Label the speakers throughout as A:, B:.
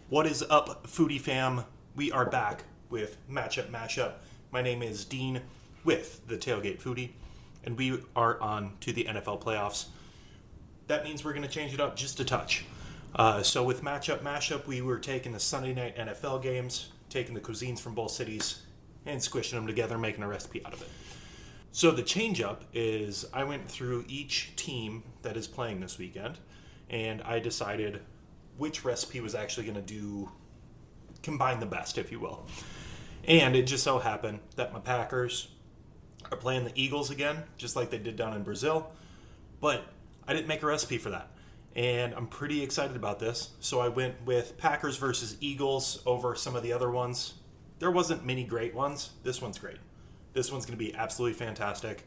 A: What is up, foodie fam? We are back with Mashup. My name is Dean with the Tailgate Foodie, and we are on to the NFL playoffs. That means we're going to change it up just a touch. So with Mashup, we were taking the Sunday night NFL games, taking the cuisines from both cities, and squishing them together, making a recipe out of it. So the change up is I went through each team that is playing this weekend, and I decided which recipe was actually going to combine the best, if you will. And it just so happened that my Packers are playing the Eagles again, just like they did down in Brazil. But I didn't make a recipe for that. And I'm pretty excited about this. So I went with Packers versus Eagles over some of the other ones. There wasn't many great ones. This one's great. This one's going to be absolutely fantastic.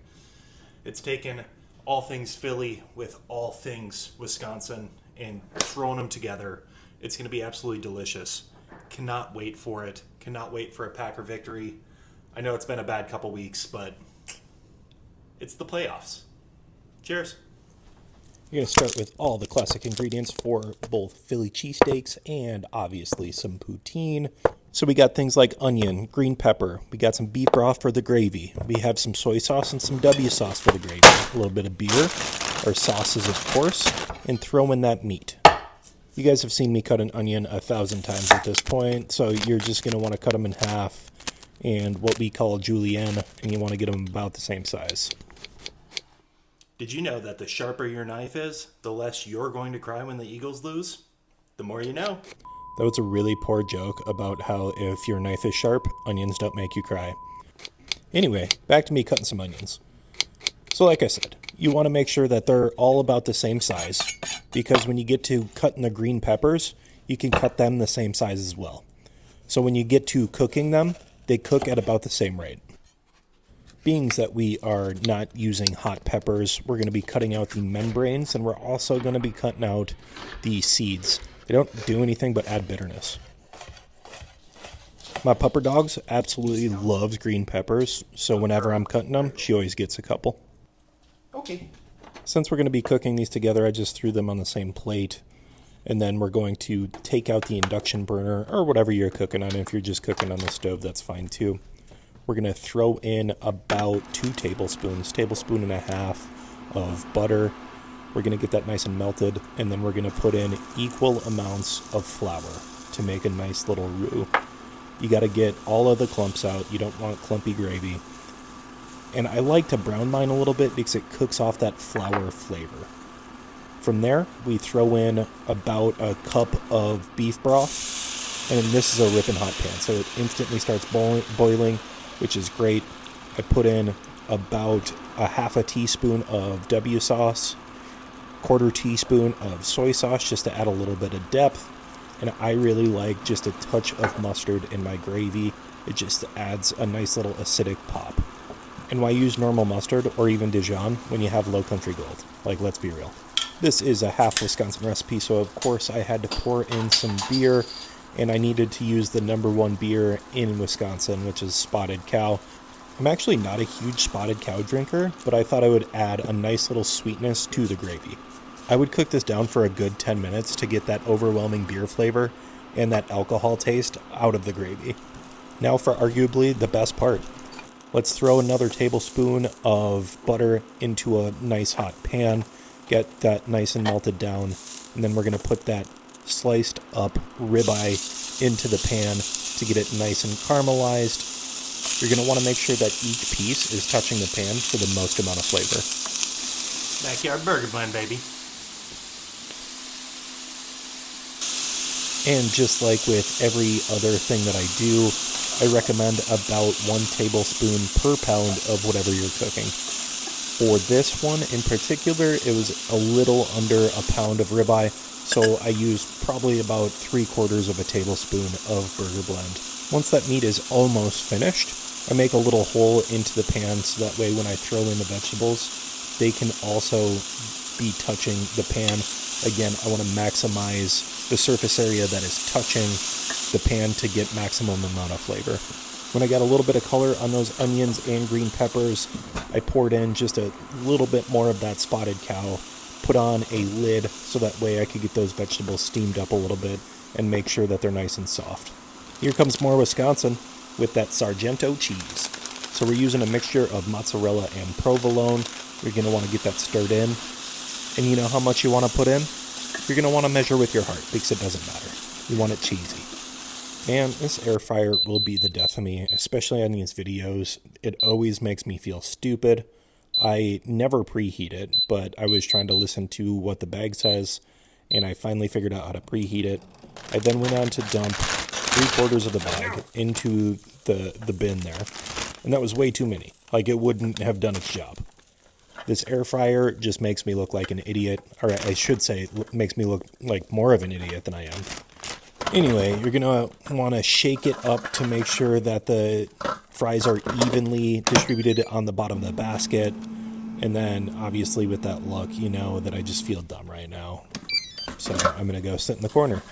A: It's taken all things Philly with all things Wisconsin and throwing them together. It's going to be absolutely delicious. Cannot wait for it. Cannot wait for a Packer victory. I know it's been a bad couple weeks, but it's the playoffs. Cheers.
B: You're going to start with all the classic ingredients for both Philly cheesesteaks and obviously some poutine. So we got things like onion, green pepper. We got some beef broth for the gravy. We have some soy sauce and some W sauce for the gravy. A little bit of beer, or sauces of course, and throw in that meat. You guys have seen me cut an onion 1,000 times at this point, so you're just going to want to cut them in half and what we call julienne, and you want to get them about the same size.
A: Did you know that the sharper your knife is, the less you're going to cry when the Eagles lose? The more you know.
B: That was a really poor joke about how if your knife is sharp, onions don't make you cry. Anyway, back to me cutting some onions. So like I said, you want to make sure that they're all about the same size, because when you get to cutting the green peppers, you can cut them the same size as well. So when you get to cooking them, they cook at about the same rate. Being that we are not using hot peppers, we're going to be cutting out the membranes, and we're also going to be cutting out the seeds. They don't do anything but add bitterness. My pupper dogs absolutely loves green peppers, so whenever I'm cutting them, she always gets a couple.
A: Okay.
B: Since we're going to be cooking these together, I just threw them on the same plate, and then we're going to take out the induction burner, or whatever you're cooking on. If you're just cooking on the stove, that's fine too. We're going to throw in about 2 tablespoons, tablespoon and a half of butter. We're going to get that nice and melted, and then we're going to put in equal amounts of flour to make a nice little roux. You got to get all of the clumps out. You don't want clumpy gravy. And I like to brown mine a little bit because it cooks off that flour flavor. From there, we throw in about a cup of beef broth, and this is a ripping hot pan, so it instantly starts boiling, which is great. I put in about a half a teaspoon of W sauce, quarter teaspoon of soy sauce just to add a little bit of depth, and I really like just a touch of mustard in my gravy. It just adds a nice little acidic pop. And why use normal mustard or even Dijon when you have Low Country Gold? Like, let's be real. This is a half Wisconsin recipe, so of course I had to pour in some beer, and I needed to use the #1 beer in Wisconsin, which is Spotted Cow. I'm actually not a huge Spotted Cow drinker, but I thought I would add a nice little sweetness to the gravy. I would cook this down for a good 10 minutes to get that overwhelming beer flavor and that alcohol taste out of the gravy. Now for arguably the best part. Let's throw another tablespoon of butter into a nice hot pan, get that nice and melted down, and then we're going to put that sliced up ribeye into the pan to get it nice and caramelized. You're going to want to make sure that each piece is touching the pan for the most amount of flavor.
A: Backyard burger blend, baby.
B: And just like with every other thing that I do, I recommend about 1 tablespoon per pound of whatever you're cooking. For this one in particular, it was a little under a pound of ribeye, so I used probably about 3/4 of a tablespoon of burger blend. Once that meat is almost finished, I make a little hole into the pan so that way when I throw in the vegetables, they can also be touching the pan. Again, I want to maximize the surface area that is touching the pan to get maximum amount of flavor. When I got a little bit of color on those onions and green peppers, I poured in just a little bit more of that Spotted Cow put on a lid so that way I could get those vegetables steamed up a little bit and make sure that they're nice and soft. Here comes more Wisconsin with that Sargento cheese. So we're using a mixture of mozzarella and provolone. You're going to want to get that stirred in. And you know how much you want to put in? You're going to want to measure with your heart because it doesn't matter. You want it cheesy. And this air fryer will be the death of me, especially on these videos. It always makes me feel stupid. I never preheat it, but I was trying to listen to what the bag says, and I finally figured out how to preheat it. I then went on to dump 3/4 of the bag into the bin there, and that was way too many. Like, it wouldn't have done its job. This air fryer just makes me look like an idiot, or I should say, makes me look like more of an idiot than I am. Anyway, you're going to want to shake it up to make sure that the fries are evenly distributed on the bottom of the basket. And then, obviously, with that look, you know that I just feel dumb right now. So I'm going to go sit in the corner.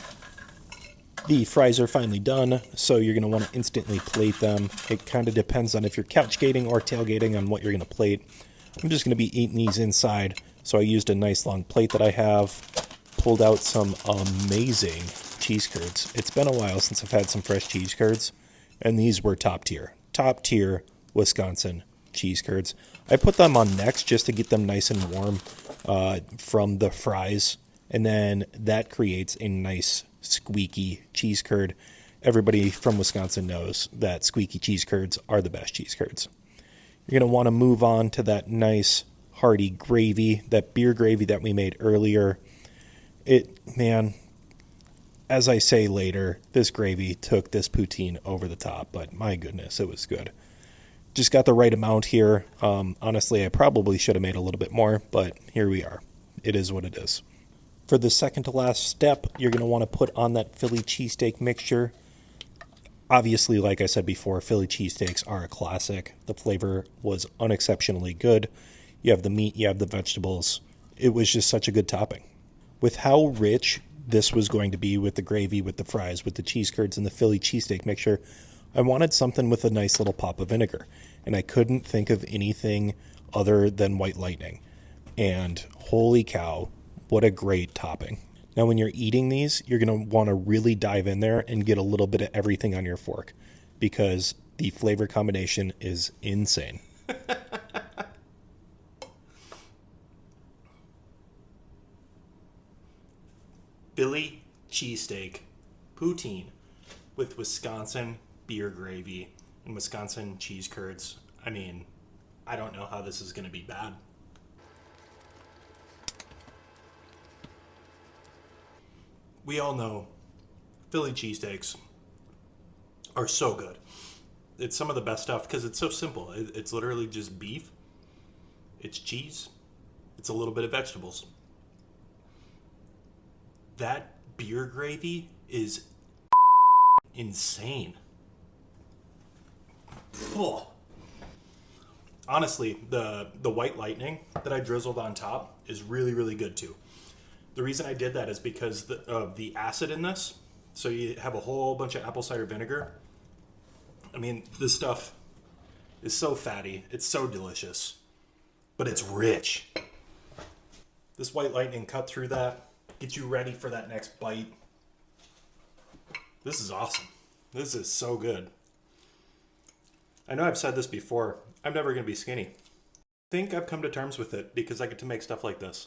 B: The fries are finally done, so you're going to want to instantly plate them. It kind of depends on if you're couch gating or tailgating on what you're going to plate. I'm just going to be eating these inside, so I used a nice long plate that I have, pulled out some amazing cheese curds. It's been a while since I've had some fresh cheese curds, and these were top tier Wisconsin cheese curds. I put them on next just to get them nice and warm from the fries, and then that creates a nice squeaky cheese curd. Everybody from Wisconsin knows that squeaky cheese curds are the best cheese curds. You're going to want to move on to that nice hearty gravy, that beer gravy that we made earlier. Man, as I say later, this gravy took this poutine over the top, but my goodness, it was good. Just got the right amount here. Honestly, I probably should have made a little bit more, but here we are. It is what it is. For the second to last step, you're going to want to put on that Philly cheesesteak mixture. Obviously, like I said before, Philly cheesesteaks are a classic. The flavor was unexceptionally good. You have the meat, you have the vegetables. It was just such a good topping. With how rich this was going to be with the gravy, with the fries, with the cheese curds, and the Philly cheesesteak mixture, I wanted something with a nice little pop of vinegar. And I couldn't think of anything other than White Lightning. And holy cow, what a great topping. Now, when you're eating these, you're going to want to really dive in there and get a little bit of everything on your fork because the flavor combination is insane.
A: Philly Cheesesteak Poutine with Wisconsin beer gravy and Wisconsin cheese curds. I mean, I don't know how this is going to be bad. We all know Philly cheesesteaks are so good. It's some of the best stuff because it's so simple. It's literally just beef, it's cheese, it's a little bit of vegetables. That beer gravy is insane. Oh. Honestly, the White Lightning that I drizzled on top is really, really good too. The reason I did that is because of the acid in this. So you have a whole bunch of apple cider vinegar. I mean, this stuff is so fatty. It's so delicious. But it's rich. This White Lightning cut through that. Get you ready for that next bite. This is awesome. This is so good. I know I've said this before. I'm never going to be skinny. I think I've come to terms with it because I get to make stuff like this.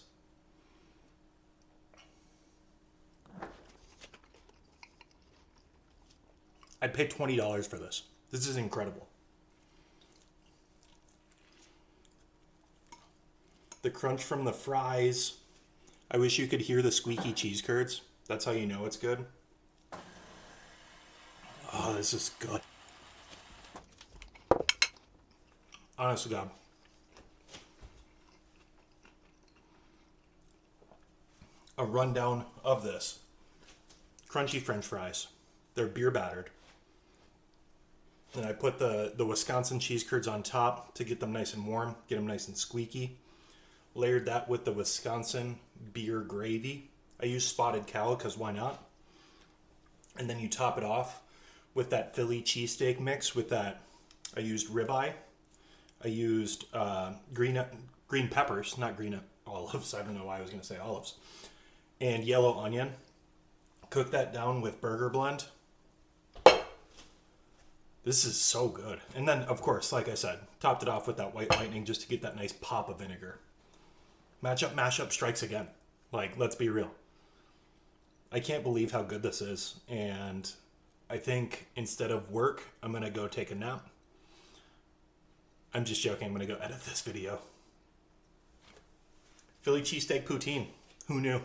A: I'd pay $20 for this. This is incredible. The crunch from the fries. I wish you could hear the squeaky cheese curds. That's how you know it's good. Oh, this is good. Honest to God. A rundown of this. Crunchy French fries. They're beer battered. Then I put the Wisconsin cheese curds on top to get them nice and warm, get them nice and squeaky. Layered that with the Wisconsin beer gravy. I use spotted cow because why not? And then you top it off with that Philly cheesesteak mix with that. I used ribeye. I used green peppers, not green olives. I don't know why I was going to say olives. And yellow onion. Cook that down with burger blend. This is so good. And then, of course, like I said, topped it off with that white lightning just to get that nice pop of vinegar. Mashup strikes again. Like, let's be real. I can't believe how good this is. And I think instead of work, I'm going to go take a nap. I'm just joking. I'm going to go edit this video. Philly Cheesesteak Poutine. Who knew?